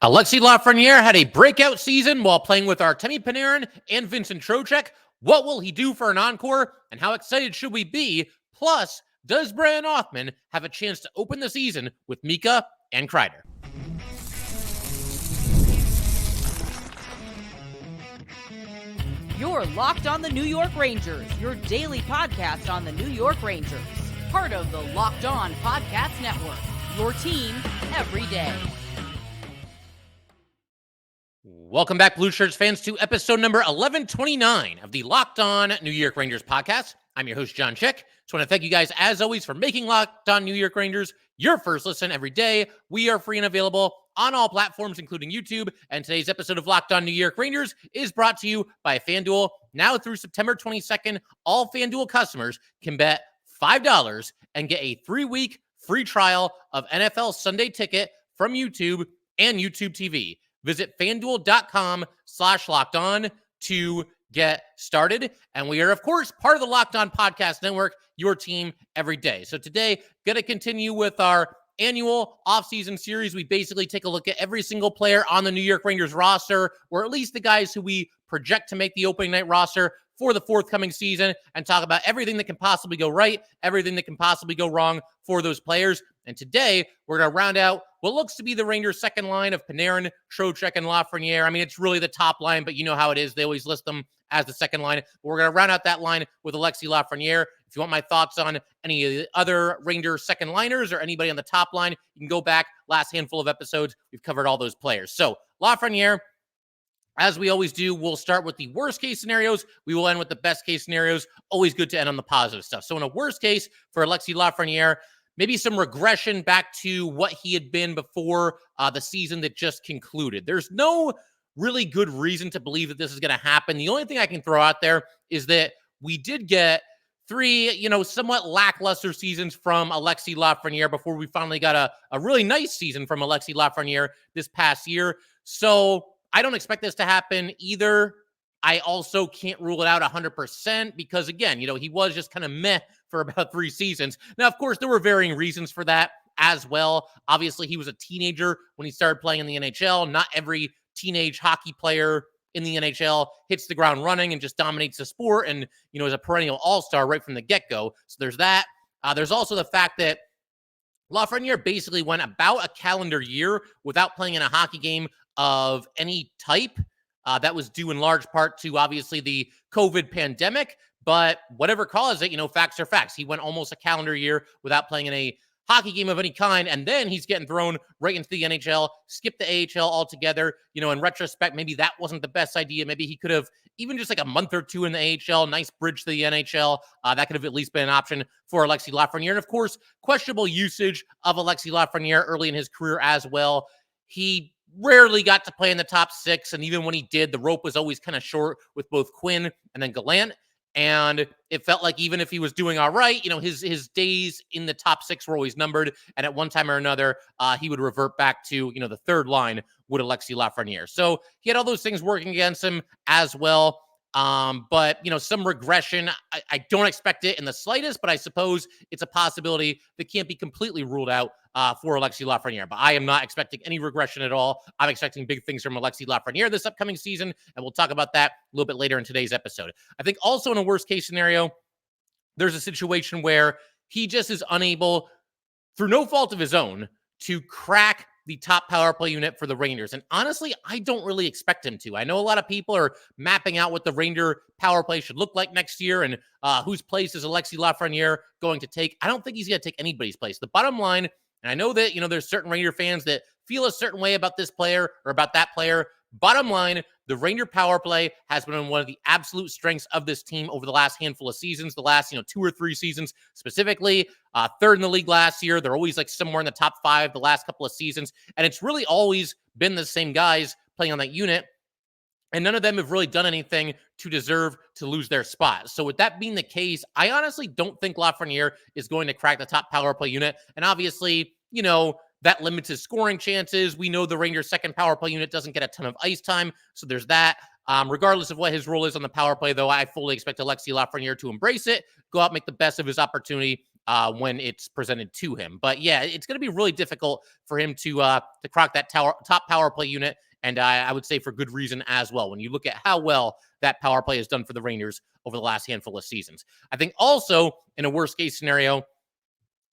Alexis Lafreniere had a breakout season while playing with Artemi Panarin and Vincent Trocheck. What will he do for an encore, and how excited should we be? Plus, does Brian Othmann have a chance to open the season with Mika and Kreider? You're Locked on the New York Rangers, your daily podcast on the New York Rangers. Part of the Locked On Podcast Network, your team every day. Welcome back, Blue Shirts fans, to episode number 1129 of the Locked On New York Rangers podcast. I'm your host, John Chick. Just want to thank you guys, as always, for making Locked On New York Rangers your first listen every day. We are free and available on all platforms, including YouTube. And today's episode of Locked On New York Rangers is brought to you by FanDuel. Now through September 22nd, all FanDuel customers can bet $5 and get a 3-week free trial of NFL Sunday Ticket from YouTube and YouTube TV. Visit FanDuel.com/LockedOn to get started. And we are, of course, part of the Locked On Podcast Network, your team every day. So today, going to continue with our annual offseason series. We basically take a look at every single player on the New York Rangers roster, or at least the guys who we project to make the opening night roster for the forthcoming season, and talk about everything that can possibly go right, everything that can possibly go wrong for those players. And today, we're going to round out what looks to be the Rangers' second line of Panarin, Trocheck, and Lafreniere. I mean, it's really the top line, but you know how it is. They always list them as the second line. But we're going to round out that line with Alexis Lafreniere. If you want my thoughts on any of the other Rangers second liners or anybody on the top line, you can go back last handful of episodes. We've covered all those players. So Lafreniere, as we always do, we'll start with the worst case scenarios. We will end with the best case scenarios. Always good to end on the positive stuff. So in a worst case for Alexis Lafreniere, maybe some regression back to what he had been before the season that just concluded. There's no really good reason to believe that this is going to happen. The only thing I can throw out there is that we did get 3, somewhat lackluster seasons from Alexis Lafreniere before we finally got a really nice season from Alexis Lafreniere this past year. So I don't expect this to happen either. I also can't rule it out 100% because, again, he was just kind of meh for about 3 seasons. Now, of course, there were varying reasons for that as well. Obviously, he was a teenager when he started playing in the NHL. Not every teenage hockey player in the NHL hits the ground running and just dominates the sport and, is a perennial all-star right from the get-go. So there's that. There's also the fact that Lafreniere basically went about a calendar year without playing in a hockey game of any type. That was due in large part to, obviously, the COVID pandemic. But whatever caused it, facts are facts. He went almost a calendar year without playing in a hockey game of any kind, and then he's getting thrown right into the NHL, skipped the AHL altogether. In retrospect, maybe that wasn't the best idea. Maybe he could have, even just like a month or two in the AHL, nice bridge to the NHL. That could have at least been an option for Alexis Lafreniere. And, of course, questionable usage of Alexis Lafreniere early in his career as well. He rarely got to play in the top 6, and even when he did, the rope was always kind of short with both Quinn and then Gallant. And it felt like even if he was doing all right, his days in the top 6 were always numbered. And at one time or another, he would revert back to, the third line with Alexis Lafreniere. So he had all those things working against him as well. But, some regression, I don't expect it in the slightest, but I suppose it's a possibility that can't be completely ruled out for Alexis Lafreniere. But I am not expecting any regression at all. I'm expecting big things from Alexis Lafreniere this upcoming season, and we'll talk about that a little bit later in today's episode. I think also in a worst case scenario, there's a situation where he just is unable, through no fault of his own, to crack the top power play unit for the Rangers. And honestly, I don't really expect him to. I know a lot of people are mapping out what the Ranger power play should look like next year and whose place is Alexis Lafreniere going to take. I don't think he's going to take anybody's place. The bottom line, and I know that, there's certain Ranger fans that feel a certain way about this player or about that player. Bottom line, the Ranger power play has been one of the absolute strengths of this team over the last handful of seasons, the last, 2 or 3 seasons specifically. Third in the league last year. They're always like somewhere in the top 5 the last couple of seasons. And it's really always been the same guys playing on that unit. And none of them have really done anything to deserve to lose their spot. So with that being the case, I honestly don't think Lafreniere is going to crack the top power play unit. And obviously, that limits his scoring chances. We know the Rangers' second power play unit doesn't get a ton of ice time, so there's that. Regardless of what his role is on the power play, though, I fully expect Alexis Lafreniere to embrace it, go out, make the best of his opportunity, when it's presented to him. But yeah, it's going to be really difficult for him to crack that top power play unit. And I would say for good reason as well, when you look at how well that power play has done for the Rangers over the last handful of seasons. I think also in a worst case scenario,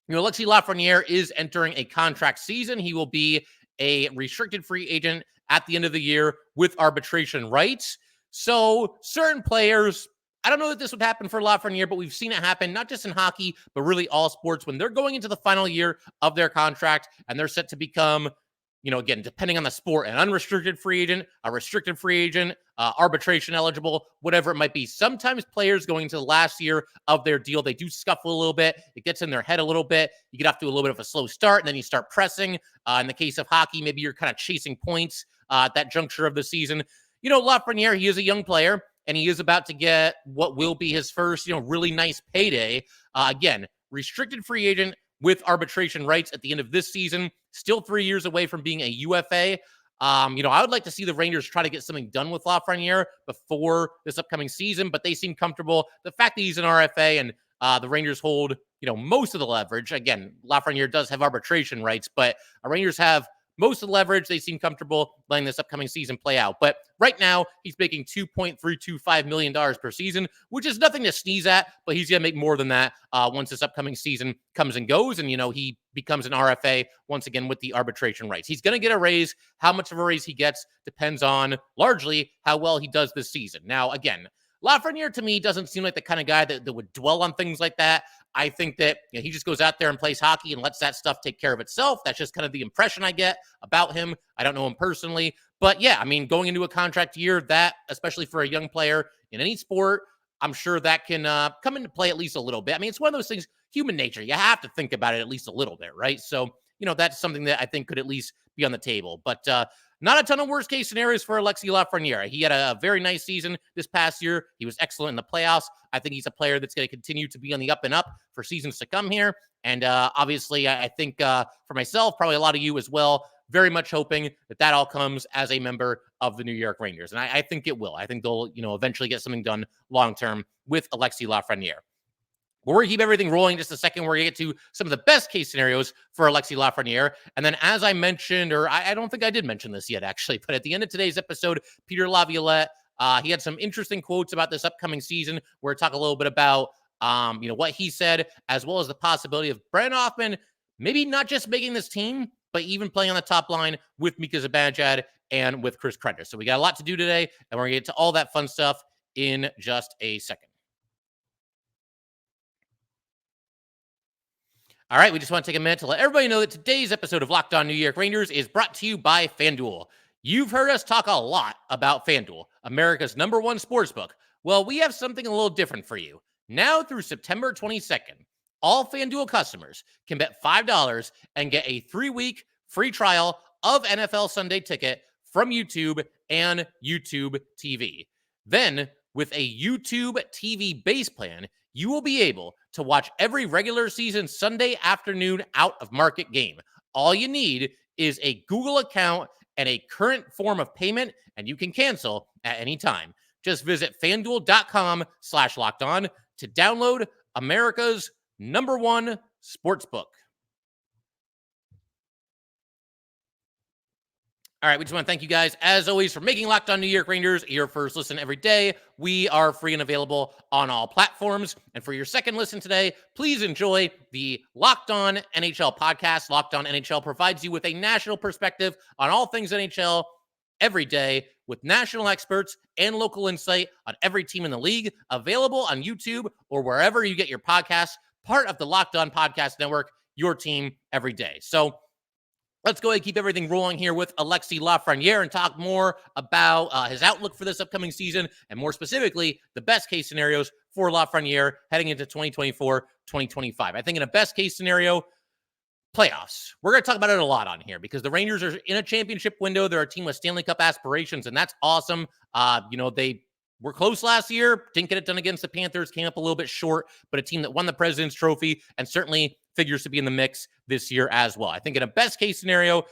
Alexis Lafreniere is entering a contract season. He will be a restricted free agent at the end of the year with arbitration rights. So certain players, I don't know that this would happen for Lafreniere, but we've seen it happen not just in hockey, but really all sports when they're going into the final year of their contract and they're set to become, again, depending on the sport, an unrestricted free agent, a restricted free agent, arbitration eligible, whatever it might be. Sometimes players going into the last year of their deal, they do scuffle a little bit. It gets in their head a little bit. You get off to a little bit of a slow start, and then you start pressing. In the case of hockey, maybe you're kind of chasing points at that juncture of the season. Lafreniere, he is a young player, and he is about to get what will be his first, really nice payday. Again, restricted free agent with arbitration rights at the end of this season, still 3 years away from being a UFA. I would like to see the Rangers try to get something done with Lafreniere before this upcoming season, but they seem comfortable. The fact that he's an RFA and the Rangers hold, most of the leverage. Again, Lafreniere does have arbitration rights, but Rangers have most of the leverage. They seem comfortable letting this upcoming season play out. But right now, he's making $2.325 million per season, which is nothing to sneeze at, but he's going to make more than that once this upcoming season comes and goes. And, he becomes an RFA once again with the arbitration rights. He's going to get a raise. How much of a raise he gets depends on largely how well he does this season. Now, again, Lafreniere to me doesn't seem like the kind of guy that would dwell on things like that. I think that he just goes out there and plays hockey and lets that stuff take care of itself. That's just kind of the impression I get about him. I don't know him personally, but yeah, going into a contract year, that, especially for a young player in any sport, I'm sure that can come into play at least a little bit. It's one of those things, human nature. You have to think about it at least a little bit, right? So, that's something that I think could at least be on the table. But not a ton of worst case scenarios for Alexis Lafreniere. He had a very nice season this past year. He was excellent in the playoffs. I think he's a player that's going to continue to be on the up and up for seasons to come here. And obviously, I think for myself, probably a lot of you as well, very much hoping that all comes as a member of the New York Rangers. And I think it will. I think they'll, eventually get something done long-term with Alexis Lafreniere. We're going to keep everything rolling just a second. We're going to get to some of the best case scenarios for Alexis Lafreniere. And then as I mentioned, or I don't think I did mention this yet, actually, but at the end of today's episode, Peter Laviolette, he had some interesting quotes about this upcoming season where we talk a little bit about, what he said, as well as the possibility of Brent Othmann maybe not just making this team, but even playing on the top line with Mika Zibanejad and with Chris Kreider. So we got a lot to do today, and we're going to get to all that fun stuff in just a second. All right, we just want to take a minute to let everybody know that today's episode of Locked On New York Rangers is brought to you by FanDuel. You've heard us talk a lot about FanDuel, America's #1 sportsbook. Well, we have something a little different for you. Now through September 22nd, all FanDuel customers can bet $5 and get a 3-week free trial of NFL Sunday Ticket from YouTube and YouTube TV. Then, with a YouTube TV base plan, you will be able to watch every regular season Sunday afternoon out of market game. All you need is a Google account and a current form of payment, and you can cancel at any time. Just visit FanDuel.com/lockedon to download America's #1 sportsbook. All right, we just want to thank you guys, as always, for making Locked On New York Rangers your first listen every day. We are free and available on all platforms. And for your second listen today, please enjoy the Locked On NHL podcast. Locked On NHL provides you with a national perspective on all things NHL every day, with national experts and local insight on every team in the league, available on YouTube or wherever you get your podcasts, part of the Locked On Podcast Network, your team every day. So let's go ahead and keep everything rolling here with Alexis Lafreniere and talk more about his outlook for this upcoming season, and more specifically, the best case scenarios for Lafreniere heading into 2024-2025. I think in a best case scenario, playoffs. We're going to talk about it a lot on here because the Rangers are in a championship window. They're a team with Stanley Cup aspirations, and that's awesome. They were close last year, didn't get it done against the Panthers, came up a little bit short, but a team that won the President's Trophy and certainly figures to be in the mix this year as well. I think in a best case scenario,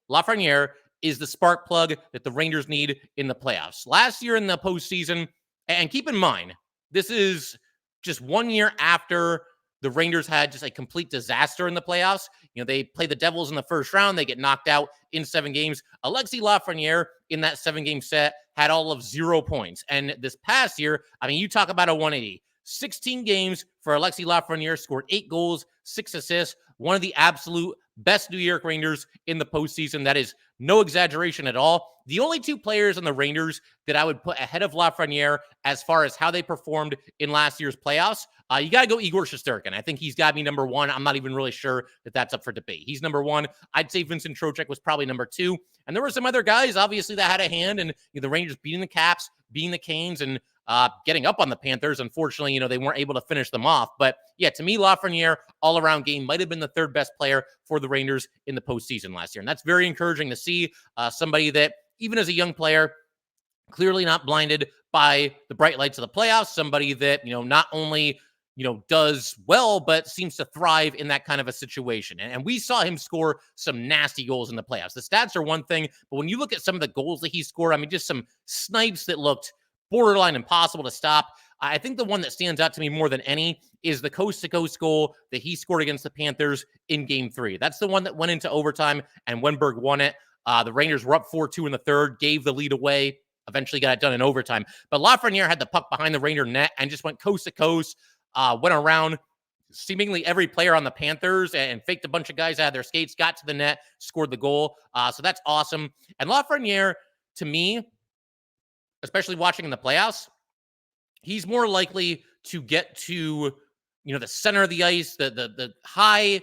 Lafreniere, is the spark plug that the Rangers need in the playoffs. Last year in the postseason, and keep in mind, this is just 1 year after the Rangers had just a complete disaster in the playoffs. They play the Devils in the first round. They get knocked out in 7 games. Alexis Lafreniere in that 7-game set had all of 0 points. And this past year, you talk about a 180. 16 games for Alexis Lafreniere, scored 8 goals, 6 assists, one of the absolute best New York Rangers in the postseason. That is no exaggeration at all. The only 2 players on the Rangers that I would put ahead of Lafreniere as far as how they performed in last year's playoffs, you got to go Igor Shesterkin. I think he's got to be number 1. I'm not even really sure that that's up for debate. He's number 1. I'd say Vincent Trocheck was probably number 2. And there were some other guys, obviously, that had a hand in the Rangers beating the Caps, beating the Canes, and getting up on the Panthers. Unfortunately, they weren't able to finish them off. But yeah, to me, Lafreniere, all-around game, might have been the 3rd best player for the Rangers in the postseason last year. And that's very encouraging to see. Somebody that, even as a young player, clearly not blinded by the bright lights of the playoffs. Somebody that, not only, does well, but seems to thrive in that kind of a situation. And we saw him score some nasty goals in the playoffs. The stats are one thing, but when you look at some of the goals that he scored, just some snipes that looked borderline impossible to stop. I think the one that stands out to me more than any is the coast-to-coast goal that he scored against the Panthers in Game 3. That's the one that went into overtime, and Wenberg won it. The Rangers were up 4-2 in the 3rd, gave the lead away, eventually got it done in overtime. But Lafreniere had the puck behind the Ranger net and just went coast-to-coast, went around seemingly every player on the Panthers and faked a bunch of guys out of their skates, got to the net, scored the goal. So that's awesome. And Lafreniere, to me, especially watching in the playoffs, he's more likely to get to, the center of the ice, the high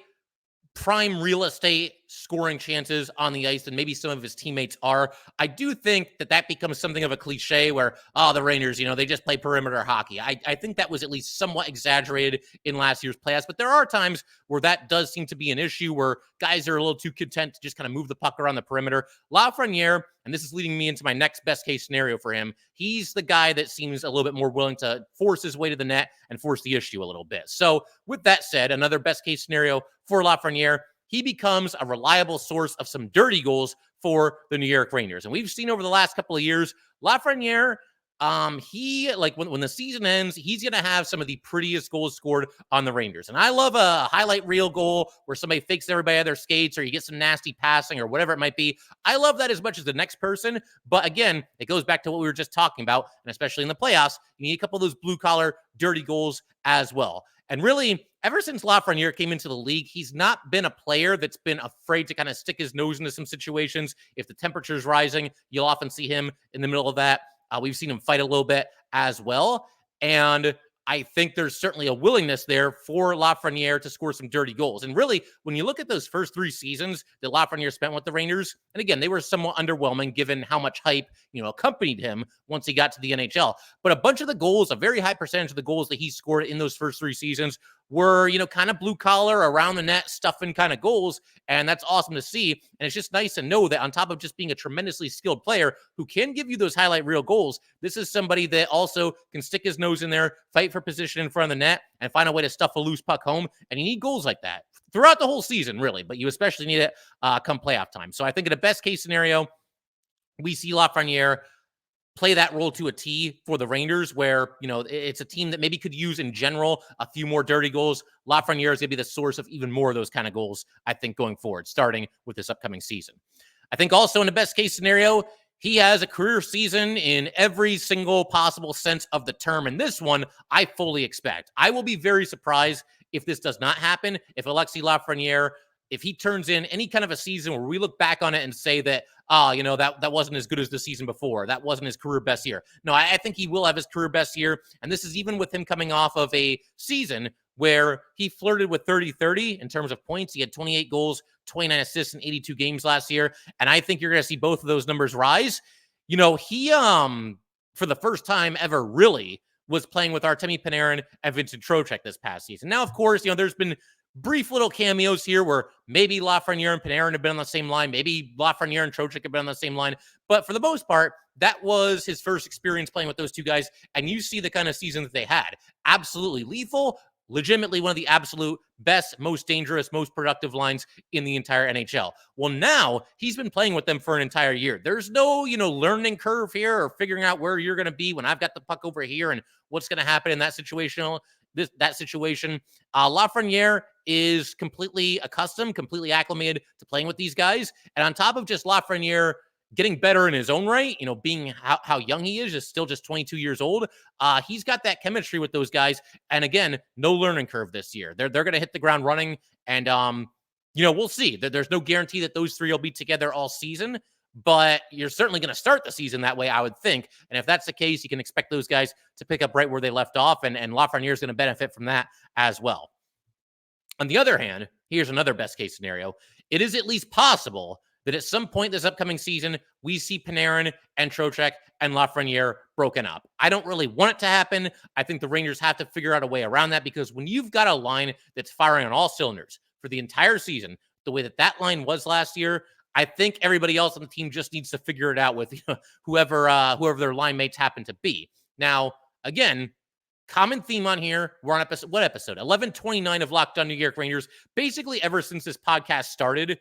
prime real estate scoring chances on the ice than maybe some of his teammates are. I do think that becomes something of a cliche where, the Rangers, they just play perimeter hockey. I think that was at least somewhat exaggerated in last year's playoffs, but there are times where that does seem to be an issue where guys are a little too content to just kind of move the puck around the perimeter. Lafreniere, and this is leading me into my next best case scenario for him, he's the guy that seems a little bit more willing to force his way to the net and force the issue a little bit. So with that said, another best case scenario for Lafreniere, he becomes a reliable source of some dirty goals for the New York Rangers. And we've seen over the last couple of years, Lafreniere, he, when the season ends, he's going to have some of the prettiest goals scored on the Rangers. And I love a highlight reel goal where somebody fakes everybody out of their skates or you get some nasty passing or whatever it might be. I love that as much as the next person. But again, it goes back to what we were just talking about. And especially in the playoffs, you need a couple of those blue collar dirty goals as well. And really, ever since Lafreniere came into the league, he's not been a player that's been afraid to kind of stick his nose into some situations. If the temperature's rising, you'll often see him in the middle of that. We've seen him fight a little bit as well. And I think there's certainly a willingness there for Lafreniere to score some dirty goals. And really, when you look at those first 3 seasons that Lafreniere spent with the Rangers, and again, they were somewhat underwhelming given how much hype, accompanied him once he got to the NHL. But a bunch of the goals, a very high percentage of the goals that he scored in those first 3 seasons were, kind of blue collar, around the net, stuffing kind of goals. And that's awesome to see. And it's just nice to know that on top of just being a tremendously skilled player who can give you those highlight reel goals, this is somebody that also can stick his nose in there, fight for position in front of the net, and find a way to stuff a loose puck home. And you need goals like that throughout the whole season, really. But you especially need it come playoff time. So I think in a best case scenario, we see Lafreniere play that role to a T for the Rangers where, it's a team that maybe could use in general a few more dirty goals. Lafreniere is going to be the source of even more of those kind of goals, I think, going forward, starting with this upcoming season. I think also in the best case scenario, he has a career season in every single possible sense of the term. And this one, I fully expect. I will be very surprised if this does not happen, if Alexis Lafreniere, if he turns in any kind of a season where we look back on it and say that, that wasn't as good as the season before. That wasn't his career best year. No, I think he will have his career best year. And this is even with him coming off of a season where he flirted with 30-30 in terms of points. He had 28 goals, 29 assists in 82 games last year. And I think you're going to see both of those numbers rise. He, for the first time ever, really was playing with Artemi Panarin and Vincent Trocheck this past season. Now, of course, there's been brief little cameos here where maybe Lafreniere and Panarin have been on the same line. Maybe Lafreniere and Trocheck have been on the same line. But for the most part, that was his first experience playing with those two guys. And you see the kind of season that they had. Absolutely lethal. Legitimately one of the absolute best, most dangerous, most productive lines in the entire NHL. Well, now he's been playing with them for an entire year. There's no, learning curve here or figuring out where you're going to be when I've got the puck over here and what's going to happen in that situation. that situation. Lafreniere is completely accustomed, completely acclimated to playing with these guys. And on top of just Lafreniere getting better in his own right, being how young he is still just 22 years old, he's got that chemistry with those guys. And again, no learning curve this year. They're going to hit the ground running. And, we'll see. There's no guarantee that those three will be together all season, but you're certainly going to start the season that way, I would think. And if that's the case, you can expect those guys to pick up right where they left off, and Lafreniere is going to benefit from that as well. On the other hand, here's another best case scenario. It is at least possible that at some point this upcoming season, we see Panarin and Trocheck and Lafreniere broken up. I don't really want it to happen. I think the Rangers have to figure out a way around that, because when you've got a line that's firing on all cylinders for the entire season, the way that line was last year, I think everybody else on the team just needs to figure it out with whoever their line mates happen to be. Now, again, common theme on here. We're on episode 1129 of Locked On New York Rangers. Basically, ever since this podcast started,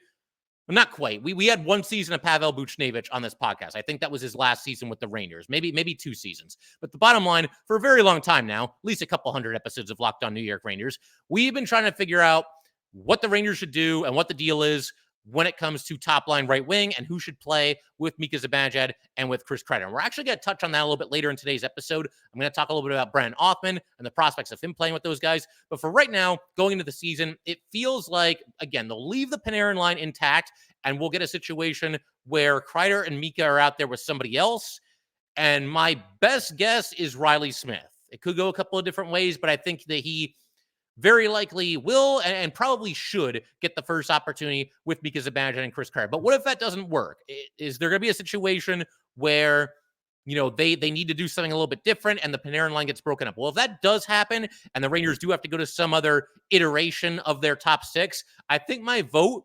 well, not quite. We had one season of Pavel Buchnevich on this podcast. I think that was his last season with the Rangers, maybe 2 seasons. But the bottom line, for a very long time now, at least a couple hundred episodes of Locked On New York Rangers, we've been trying to figure out what the Rangers should do and what the deal is when it comes to top line right wing and who should play with Mika Zibanejad and with Chris Kreider. And we're actually going to touch on that a little bit later in today's episode. I'm going to talk a little bit about Brandon Othmann and the prospects of him playing with those guys. But for right now, going into the season, it feels like, again, they'll leave the Panarin line intact, and we'll get a situation where Kreider and Mika are out there with somebody else. And my best guess is Riley Smith. It could go a couple of different ways, but I think that he very likely will and probably should get the first opportunity with Mika Zibanejad and Chris Kreider. But what if that doesn't work? Is there going to be a situation where, they need to do something a little bit different and the Panarin line gets broken up? Well, if that does happen and the Rangers do have to go to some other iteration of their top 6, I think my vote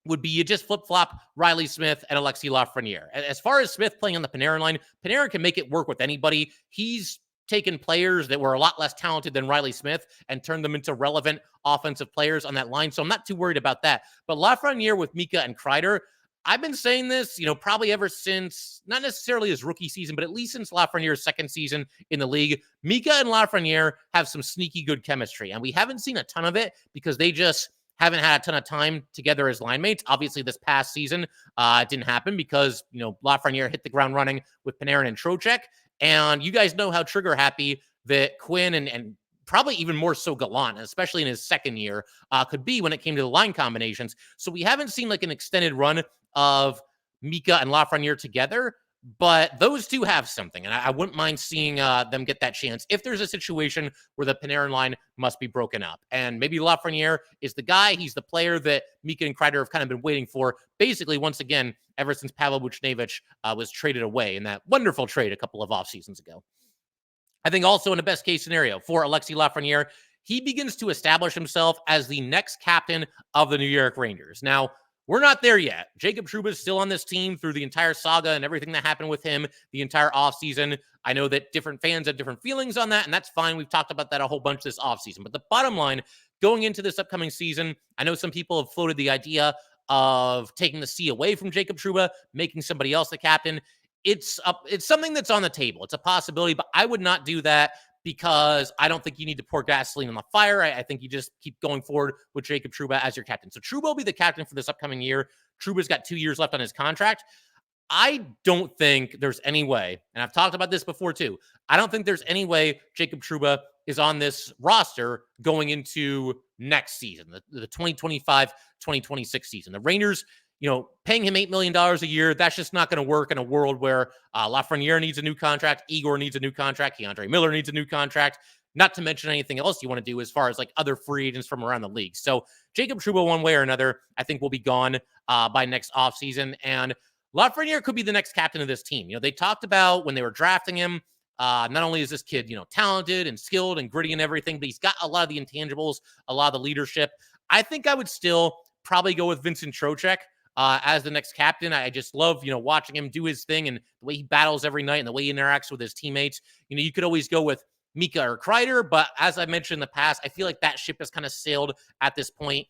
would be you just flip-flop Riley Smith and Alexis Lafreniere. As far as Smith playing on the Panarin line, Panarin can make it work with anybody. He's taken players that were a lot less talented than Riley Smith and turned them into relevant offensive players on that line. So I'm not too worried about that. But Lafreniere with Mika and Kreider, I've been saying this, probably ever since, not necessarily his rookie season, but at least since Lafreniere's second season in the league. Mika and Lafreniere have some sneaky good chemistry, and we haven't seen a ton of it because they just haven't had a ton of time together as line mates. Obviously, this past season, it didn't happen because, Lafreniere hit the ground running with Panarin and Trocheck. And you guys know how trigger happy that Quinn and probably even more so Gallant, especially in his second year, could be when it came to the line combinations. So we haven't seen like an extended run of Mika and Lafreniere together, but those two have something. And I wouldn't mind seeing them get that chance if there's a situation where the Panarin line must be broken up. And maybe Lafreniere is the guy. He's the player that Mika and Kreider have kind of been waiting for, basically, once again, ever since Pavel Buchnevich was traded away in that wonderful trade a couple of off seasons ago. I think also in a best case scenario for Alexis Lafreniere, he begins to establish himself as the next captain of the New York Rangers. Now, we're not there yet. Jacob Trouba is still on this team through the entire saga and everything that happened with him the entire offseason. I know that different fans have different feelings on that, and that's fine. We've talked about that a whole bunch this offseason. But the bottom line, going into this upcoming season, I know some people have floated the idea of taking the C away from Jacob Trouba, making somebody else the captain. It's something that's on the table. It's a possibility, but I would not do that because I don't think you need to pour gasoline on the fire. I think you just keep going forward with Jacob Trouba as your captain. So Trouba will be the captain for this upcoming year. Trouba's got 2 years left on his contract. I don't think there's any way, and I've talked about this before too, I don't think there's any way Jacob Trouba is on this roster going into next season, the 2025-2026 season. The Rangers, paying him $8 million a year, that's just not going to work in a world where Lafreniere needs a new contract, Igor needs a new contract, Keandre Miller needs a new contract, not to mention anything else you want to do as far as like other free agents from around the league. So Jacob Trouba, one way or another, I think will be gone by next offseason. And Lafreniere could be the next captain of this team. They talked about when they were drafting him, not only is this kid, talented and skilled and gritty and everything, but he's got a lot of the intangibles, a lot of the leadership. I think I would still probably go with Vincent Trocheck as the next captain. I just love, watching him do his thing and the way he battles every night and the way he interacts with his teammates. You could always go with Mika or Kreider, but as I mentioned in the past, I feel like that ship has kind of sailed at this point.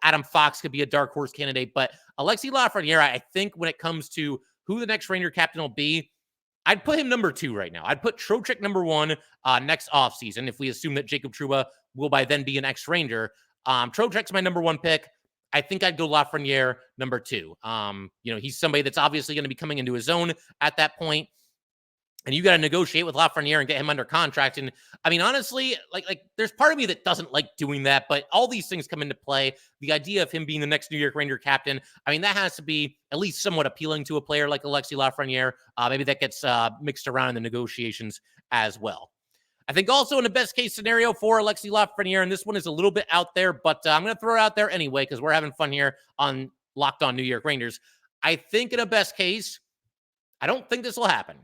Adam Fox could be a dark horse candidate, but Alexis Lafreniere, I think when it comes to who the next Ranger captain will be, I'd put him number 2 right now. I'd put Trocheck number 1 next offseason if we assume that Jacob Trouba will by then be an ex-Ranger. Trocheck's my number 1 pick. I think I'd go Lafreniere number 2. He's somebody that's obviously going to be coming into his own at that point. And you got to negotiate with Lafreniere and get him under contract. And I mean, honestly, like there's part of me that doesn't like doing that, but all these things come into play. The idea of him being the next New York Ranger captain, I mean, that has to be at least somewhat appealing to a player like Alexis Lafreniere. Maybe that gets mixed around in the negotiations as well. I think also in the best case scenario for Alexis Lafreniere, and this one is a little bit out there, but I'm going to throw it out there anyway because we're having fun here on Locked On New York Rangers. I think in a best case, I don't think this will happen,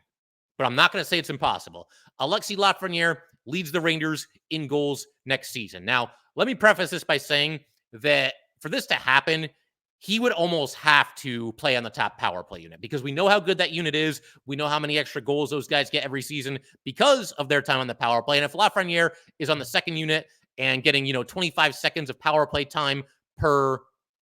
but I'm not going to say it's impossible. Alexis Lafreniere leads the Rangers in goals next season. Now, let me preface this by saying that for this to happen, he would almost have to play on the top power play unit because we know how good that unit is. We know how many extra goals those guys get every season because of their time on the power play. And if Lafreniere is on the second unit and getting, 25 seconds of power play time per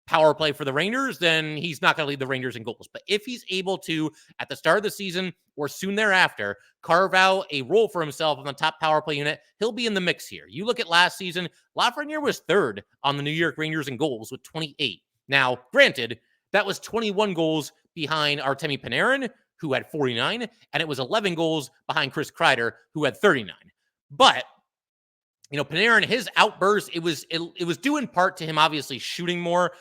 power play for the Rangers, then he's not going to lead the Rangers in goals. But if he's able to, at the start of the season or soon thereafter, carve out a role for himself on the top power play unit, he'll be in the mix here. You look at last season, Lafreniere was third on the New York Rangers in goals with 28. Now, granted, that was 21 goals behind Artemi Panarin, who had 49, and it was 11 goals behind Chris Kreider, who had 39. But Panarin, his outburst, it was due in part to him obviously shooting more.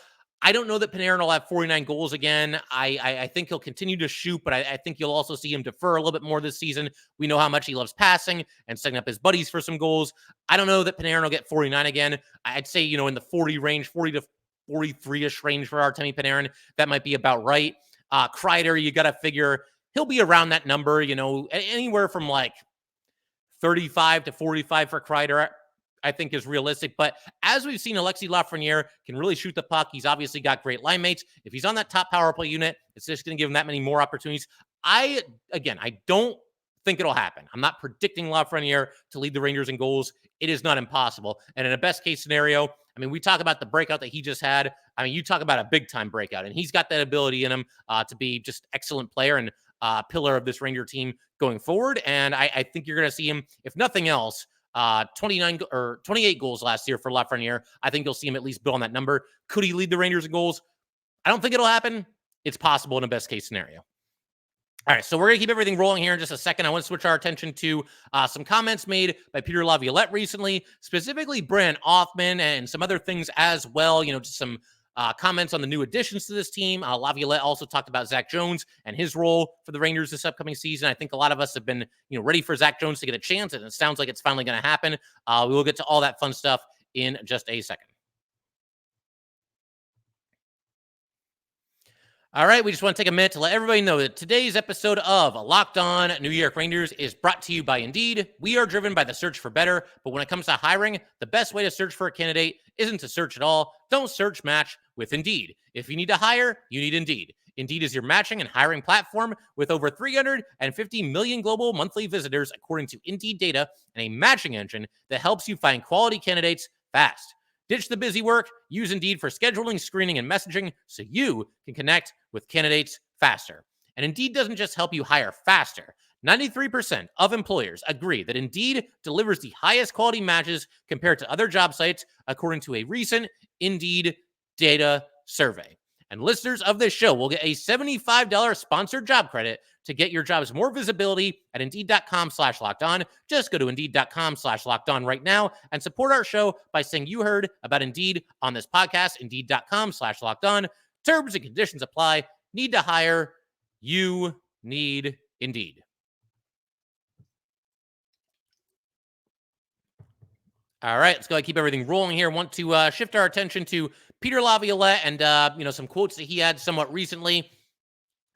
I don't know that Panarin will have 49 goals again. I think he'll continue to shoot, but I think you'll also see him defer a little bit more this season. We know how much he loves passing and setting up his buddies for some goals. I don't know that Panarin will get 49 again. I'd say, in the 40 range, 40 to 43-ish range for Artemi Panarin. That might be about right. Kreider, you got to figure he'll be around that number, anywhere from like 35 to 45 for Kreider, I think is realistic. But as we've seen, Alexis Lafreniere can really shoot the puck. He's obviously got great line mates. If he's on that top power play unit, it's just going to give him that many more opportunities. I don't think it'll happen. I'm not predicting Lafreniere to lead the Rangers in goals. It is not impossible. And in a best case scenario, I mean, we talk about the breakout that he just had. I mean, you talk about a big time breakout, and he's got that ability in him to be just excellent player and pillar of this Ranger team going forward. And I think you're going to see him, if nothing else, 29 or 28 goals last year for Lafreniere. I think you'll see him at least build on that number. Could he lead the Rangers in goals? I don't think it'll happen. It's possible in a best case scenario. All right, so we're going to keep everything rolling here in just a second. I want to switch our attention to some comments made by Peter Laviolette recently, specifically Brand Othmann and some other things as well. Just some comments on the new additions to this team. Laviolette also talked about Zac Jones and his role for the Rangers this upcoming season. I think a lot of us have been ready for Zac Jones to get a chance, and it sounds like it's finally going to happen. We will get to all that fun stuff in just a second. All right, we just want to take a minute to let everybody know that today's episode of Locked On New York Rangers is brought to you by Indeed. We are driven by the search for better, but when it comes to hiring, the best way to search for a candidate isn't to search at all. Don't search, match with Indeed. If you need to hire, you need Indeed. Indeed is your matching and hiring platform with over 350 million global monthly visitors, according to Indeed data, and a matching engine that helps you find quality candidates fast. Ditch the busy work. Use Indeed for scheduling, screening, and messaging so you can connect with candidates faster. And Indeed doesn't just help you hire faster. 93% of employers agree that Indeed delivers the highest quality matches compared to other job sites, according to a recent Indeed data survey. And listeners of this show will get a $75 sponsored job credit to get your jobs more visibility at Indeed.com/lockedon. Just go to Indeed.com/lockedon right now and support our show by saying you heard about Indeed on this podcast. Indeed.com/lockedon. Terms and conditions apply. Need to hire? You need Indeed. All right, let's go ahead and keep everything rolling here. Want to shift our attention to Peter Laviolette and some quotes that he had somewhat recently.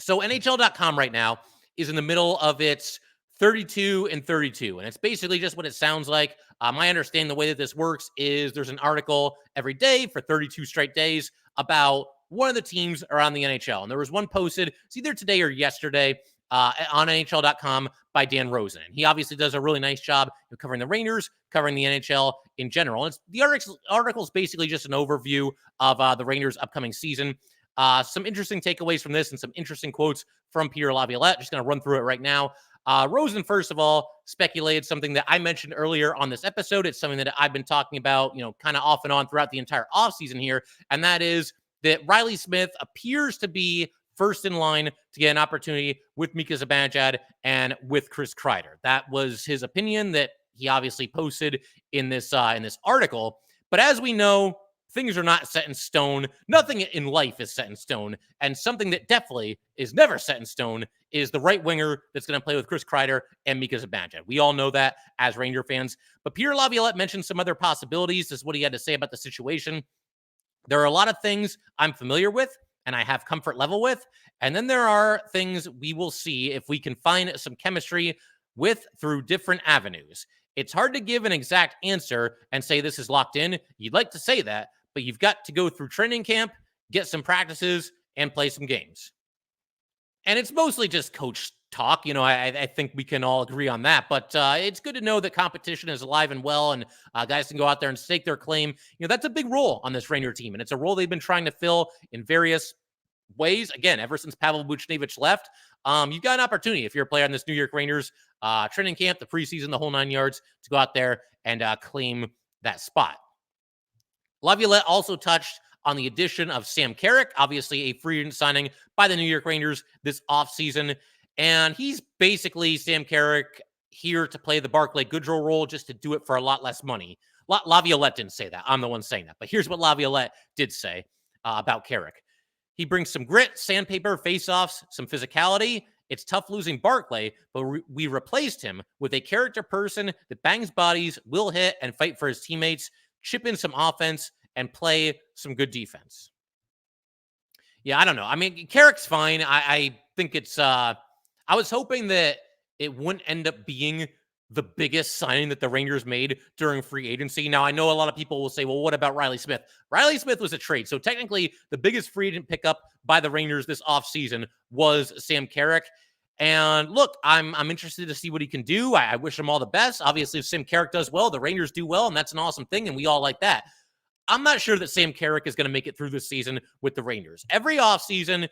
So NHL.com right now is in the middle of its 32 and 32, and it's basically just what it sounds like. My understanding, the way that this works is there's an article every day for 32 straight days about one of the teams around the NHL, and there was one posted, it's either today or yesterday, on NHL.com by Dan Rosen. And he obviously does a really nice job of covering the Rangers, covering the NHL in general. And the article is basically just an overview of the Rangers' upcoming season. Some interesting takeaways from this and some interesting quotes from Peter Laviolette. Just going to run through it right now. Rosen, first of all, speculated something that I mentioned earlier on this episode. It's something that I've been talking about, kind of off and on throughout the entire offseason here, and that is that Riley Smith appears to be first in line to get an opportunity with Mika Zibanejad and with Chris Kreider. That was his opinion that he obviously posted in this article. But as we know, things are not set in stone. Nothing in life is set in stone. And something that definitely is never set in stone is the right winger that's going to play with Chris Kreider and Mika Zibanejad. We all know that as Ranger fans. But Peter Laviolette mentioned some other possibilities. This is what he had to say about the situation. There are a lot of things I'm familiar with and I have comfort level with. And then there are things we will see if we can find some chemistry with through different avenues. It's hard to give an exact answer and say this is locked in. You'd like to say that, but you've got to go through training camp, get some practices, and play some games. And it's mostly just coach talk. I think we can all agree on that. But it's good to know that competition is alive and well, and guys can go out there and stake their claim. That's a big role on this Ranger team, and it's a role they've been trying to fill in various ways. Again, ever since Pavel Buchnevich left, you've got an opportunity if you're a player on this New York Rangers training camp, the preseason, the whole 9 yards, to go out there and claim that spot. Laviolette also touched on the addition of Sam Carrick, obviously a free agent signing by the New York Rangers this offseason. And he's basically, Sam Carrick, here to play the Barclay Goodrow role, just to do it for a lot less money. Laviolette didn't say that. I'm the one saying that. But here's what Laviolette did say about Carrick. He brings some grit, sandpaper, face-offs, some physicality. It's tough losing Barclay, but we replaced him with a character person that bangs bodies, will hit, and fight for his teammates, chip in some offense, and play some good defense. Yeah, I don't know. I mean, Carrick's fine. I think it's... I was hoping that it wouldn't end up being the biggest signing that the Rangers made during free agency. Now, I know a lot of people will say, well, what about Riley Smith? Riley Smith was a trade. So technically, the biggest free agent pickup by the Rangers this offseason was Sam Carrick. And look, I'm interested to see what he can do. I wish him all the best. Obviously, if Sam Carrick does well, the Rangers do well, and that's an awesome thing, and we all like that. I'm not sure that Sam Carrick is going to make it through this season with the Rangers. Every offseason,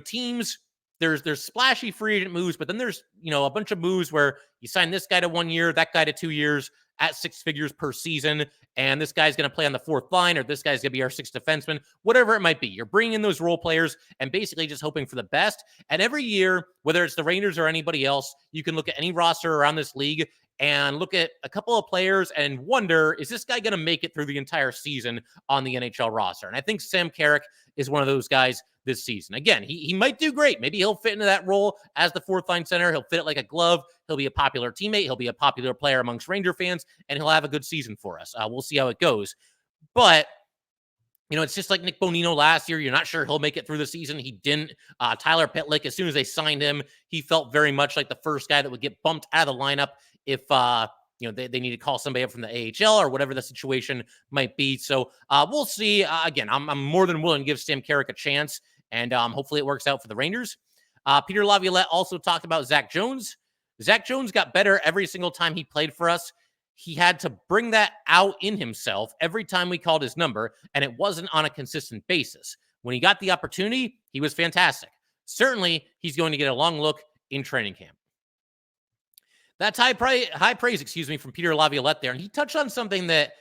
teams... There's splashy free agent moves, but then there's, a bunch of moves where you sign this guy to 1 year, that guy to 2 years at 6 figures per season, and this guy's going to play on the fourth line, or this guy's going to be our sixth defenseman, whatever it might be. You're bringing in those role players and basically just hoping for the best. And every year, whether it's the Rangers or anybody else, you can look at any roster around this league and look at a couple of players and wonder, is this guy going to make it through the entire season on the NHL roster? And I think Sam Carrick is one of those guys this season. Again, he might do great. Maybe he'll fit into that role as the fourth line center. He'll fit it like a glove. He'll be a popular teammate. He'll be a popular player amongst Ranger fans, and he'll have a good season for us. We'll see how it goes. But, it's just like Nick Bonino last year. You're not sure he'll make it through the season. He didn't. Tyler Pitlick, as soon as they signed him, he felt very much like the first guy that would get bumped out of the lineup if they need to call somebody up from the AHL or whatever the situation might be. So we'll see. Again, I'm more than willing to give Sam Carrick a chance, and hopefully it works out for the Rangers. Peter Laviolette also talked about Zac Jones. Zac Jones got better every single time he played for us. He had to bring that out in himself every time we called his number, and it wasn't on a consistent basis. When he got the opportunity, he was fantastic. Certainly, he's going to get a long look in training camp. That's high praise, from Peter Laviolette there. And he touched on something that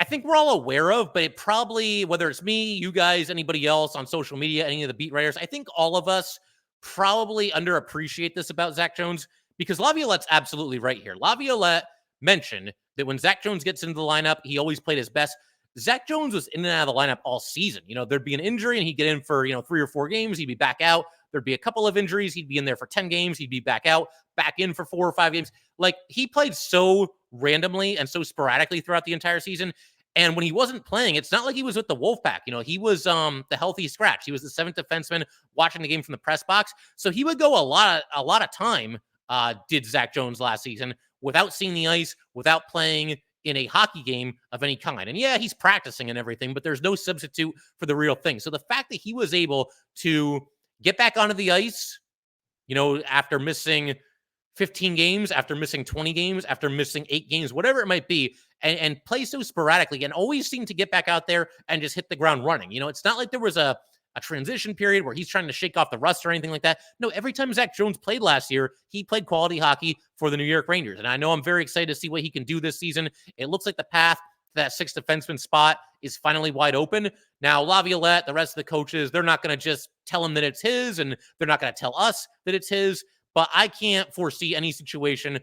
I think we're all aware of, but it probably, whether it's me, you guys, anybody else on social media, any of the beat writers, I think all of us probably underappreciate this about Zac Jones, because Laviolette's absolutely right here. Laviolette mentioned that when Zac Jones gets into the lineup, he always played his best. Zac Jones was in and out of the lineup all season. There'd be an injury and he'd get in for, 3 or 4 games. He'd be back out. There'd be a couple of injuries. He'd be in there for 10 games. He'd be back out, back in for 4 or 5 games. Like, he played so randomly and so sporadically throughout the entire season. And when he wasn't playing, it's not like he was with the Wolfpack. He was the healthy scratch. He was the 7th defenseman watching the game from the press box. So he would go a lot of time, did Zac Jones last season, without seeing the ice, without playing in a hockey game of any kind. And yeah, he's practicing and everything, but there's no substitute for the real thing. So the fact that he was able to get back onto the ice, after missing 15 games, after missing 20 games, after missing 8 games, whatever it might be, and play so sporadically and always seem to get back out there and just hit the ground running. It's not like there was a a transition period where he's trying to shake off the rust or anything like that. No, every time Zac Jones played last year, he played quality hockey for the New York Rangers. And I know I'm very excited to see what he can do this season. It looks like the path to that sixth defenseman spot is finally wide open. Now, Laviolette, the rest of the coaches, they're not going to just tell him that it's his, and they're not going to tell us that it's his. But I can't foresee any situation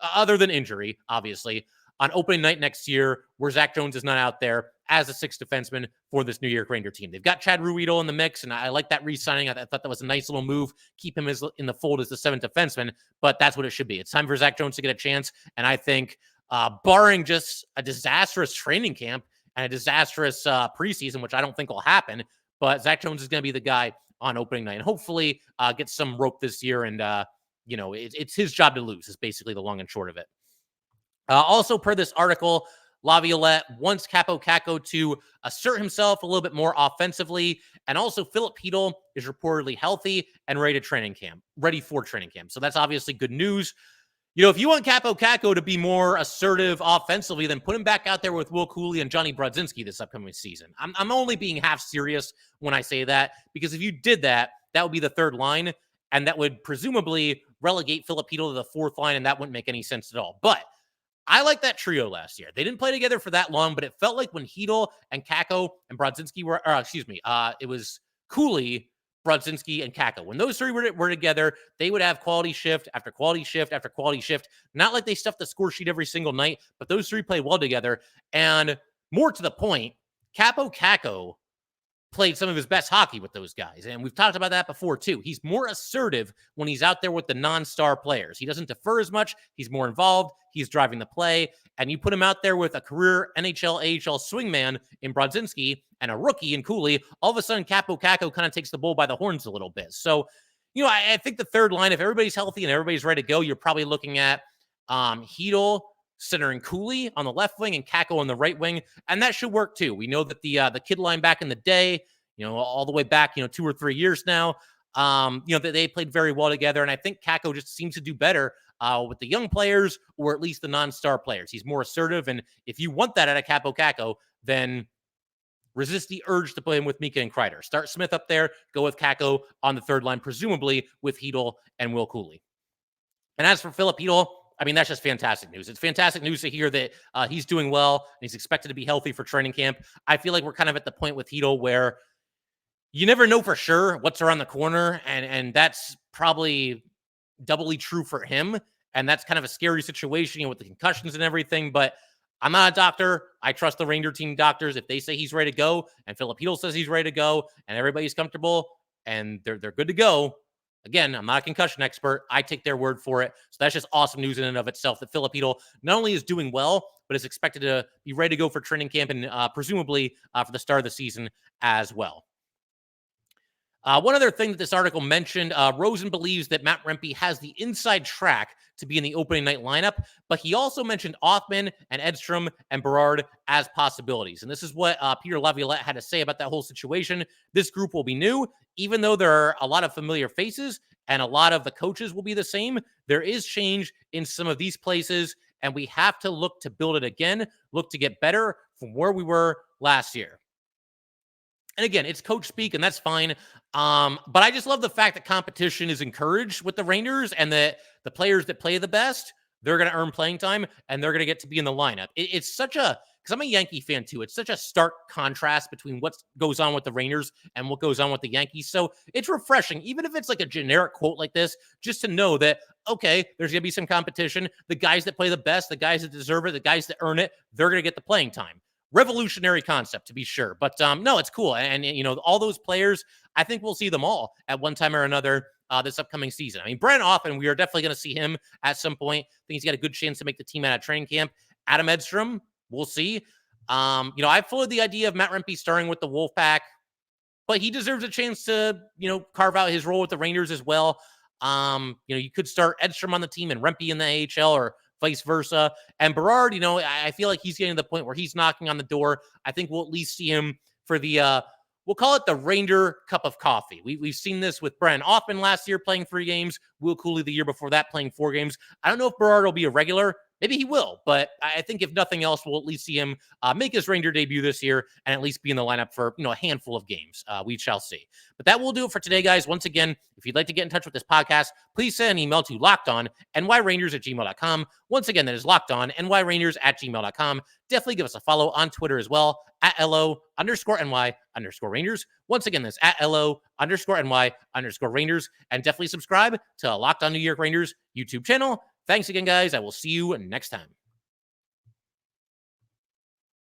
other than injury, obviously, on opening night next year where Zac Jones is not out there as a sixth defenseman for this New York Ranger team. They've got Chad Ruhwedel in the mix, and I like that re-signing. I thought that was a nice little move. Keep him in the fold as the seventh defenseman, but that's what it should be. It's time for Zac Jones to get a chance, and I think barring just a disastrous training camp and a disastrous preseason, which I don't think will happen, but Zac Jones is going to be the guy on opening night, and hopefully get some rope this year, and it's his job to lose is basically the long and short of it. Also, per this article, Laviolette wants Kaapo Kakko to assert himself a little bit more offensively. And also, Filip Chytil is reportedly healthy and ready for training camp. So that's obviously good news. If you want Kaapo Kakko to be more assertive offensively, then put him back out there with Will Cooley and Johnny Brodzinski this upcoming season. I'm only being half serious when I say that, because if you did that, that would be the third line, and that would presumably relegate Filip Chytil to the fourth line, and that wouldn't make any sense at all. But I like that trio last year. They didn't play together for that long, but it felt like when Chytil and Kakko and Brodzinski were, it was Cooley, Brodzinski, and Kakko. When those three were together, they would have quality shift after quality shift after quality shift. Not like they stuffed the score sheet every single night, but those three played well together. And more to the point, Kaapo Kakko played some of his best hockey with those guys. And we've talked about that before too. He's more assertive when he's out there with the non-star players. He doesn't defer as much. He's more involved. He's driving the play. And you put him out there with a career NHL, AHL swingman in Brodzinski and a rookie in Cooley, all of a sudden Kaapo Kakko kind of takes the bull by the horns a little bit. So, I think the third line, if everybody's healthy and everybody's ready to go, you're probably looking at Chytil centering Cooley on the left wing and Kakko on the right wing, and that should work too. We know that the kid line back in the day, all the way back, 2 or 3 years now, that they played very well together, and I think Kakko just seems to do better with the young players, or at least the non-star players. He's more assertive, and if you want that out of Kaapo Kakko, then resist the urge to play him with Mika and Kreider. Start Smith up there, go with Kakko on the third line, presumably with Chytil and Will Cooley. And as for Filip Chytil, that's just fantastic news. It's fantastic news to hear that he's doing well and he's expected to be healthy for training camp. I feel like we're kind of at the point with Chytil where you never know for sure what's around the corner, and that's probably doubly true for him. And that's kind of a scary situation, with the concussions and everything. But I'm not a doctor. I trust the Ranger team doctors. If they say he's ready to go, and Filip Chytil says he's ready to go, and everybody's comfortable and they're good to go. Again, I'm not a concussion expert. I take their word for it. So that's just awesome news in and of itself that Filip Chytil not only is doing well, but is expected to be ready to go for training camp and presumably for the start of the season as well. One other thing that this article mentioned, Rosen believes that Matt Rempe has the inside track to be in the opening night lineup, but he also mentioned Othmann and Edstrom and Berard as possibilities. And this is what Peter Laviolette had to say about that whole situation. This group will be new, even though there are a lot of familiar faces and a lot of the coaches will be the same. There is change in some of these places, and we have to look to build it again, look to get better from where we were last year. And again, it's coach speak, and that's fine. But I just love the fact that competition is encouraged with the Rangers, and that the players that play the best, they're going to earn playing time, and they're going to get to be in the lineup. It's such a, because I'm a Yankee fan too, it's such a stark contrast between what goes on with the Rangers and what goes on with the Yankees. So it's refreshing, even if it's like a generic quote like this, just to know that, okay, there's going to be some competition. The guys that play the best, the guys that deserve it, the guys that earn it, they're going to get the playing time. Revolutionary concept, to be sure. But no, it's cool. And, all those players, I think we'll see them all at one time or another this upcoming season. Brent Othmann, we are definitely going to see him at some point. I think he's got a good chance to make the team out of training camp. Adam Edstrom, we'll see. I've followed the idea of Matt Rempe starting with the Wolfpack, but he deserves a chance to, carve out his role with the Rangers as well. You could start Edstrom on the team and Rempe in the AHL, or vice versa. And Berard, I feel like he's getting to the point where he's knocking on the door. I think we'll at least see him for the, we'll call it the Ranger cup of coffee. We've seen this with Brian Othmann last year playing 3 games, Will Cooley the year before that playing 4 games. I don't know if Berard will be a regular, Maybe he will, but I think if nothing else, we'll at least see him make his Ranger debut this year and at least be in the lineup for a handful of games. We shall see. But that will do it for today, guys. Once again, if you'd like to get in touch with this podcast, please send an email to lockedonnyrangers@gmail.com. Once again, that is lockedonnyrangers@gmail.com. Definitely give us a follow on Twitter as well at LO_NY_Rangers. Once again, that's at LO_NY_Rangers. And definitely subscribe to Locked On New York Rangers YouTube channel. Thanks again, guys. I will see you next time.